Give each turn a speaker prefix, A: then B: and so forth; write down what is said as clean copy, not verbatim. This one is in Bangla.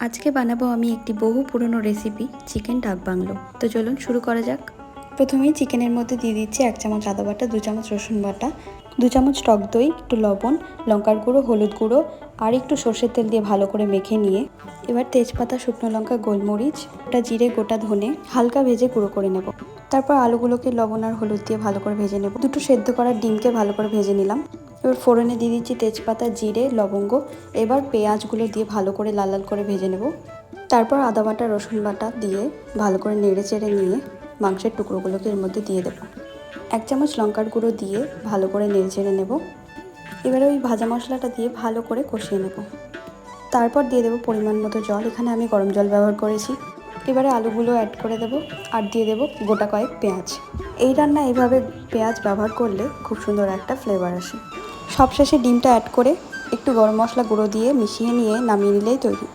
A: আজকে বানাবো আমি একটি বহু পুরনো রেসিপি চিকেন ডাক বাংলো। তো চলুন শুরু করা যাক। প্রথমেই চিকেনের মধ্যে দিয়ে দিচ্ছি 1 চামচ আদা বাটা, 2 চামচ রসুন বাটা, 2 চামচ টক দই, একটু লবণ, লঙ্কার গুঁড়ো, হলুদ গুঁড়ো আর একটু সর্ষের তেল দিয়ে ভালো করে মেখে নিয়ে এবার তেজপাতা, শুকনো লঙ্কা, গোলমরিচ, গোটা জিরে, গোটা ধনে হালকা ভেজে গুঁড়ো করে নেব। তারপর আলুগুলোকে লবণ আর হলুদ দিয়ে ভালো করে ভেজে নেব। দুটো সেদ্ধ করা ডিমকে ভালো করে ভেজে নিলাম। এবার ফোড়নে দিয়ে দিচ্ছি তেজপাতা, জিরে, লবঙ্গ। এবার পেঁয়াজগুলো দিয়ে ভালো করে লাল লাল করে ভেজে নেব। তারপর আদা বাটা, রসুন বাটা দিয়ে ভালো করে নেড়ে চেড়ে নিয়ে মাংসের টুকরোগুলোকে এর মধ্যে দিয়ে দেবো। 1 চামচ লঙ্কার গুঁড়ো দিয়ে ভালো করে নেড়ে চেড়ে নেব। এবারে ওই ভাজা মশলাটা দিয়ে ভালো করে কষিয়ে নেব। তারপর দিয়ে দেবো পরিমাণ মতো জল। এখানে আমি গরম জল ব্যবহার করেছি। এবারে আলুগুলো অ্যাড করে দেবো আর দিয়ে দেবো গোটা কয়েক পেঁয়াজ। এই রান্না এইভাবে পেঁয়াজ ব্যবহার করলে খুব সুন্দর একটা ফ্লেভার আসে। সবশেষে ডিমটা অ্যাড করে একটু গরম মশলা গুঁড়ো দিয়ে মিশিয়ে নিয়ে নামিয়ে নিলেই তৈরি।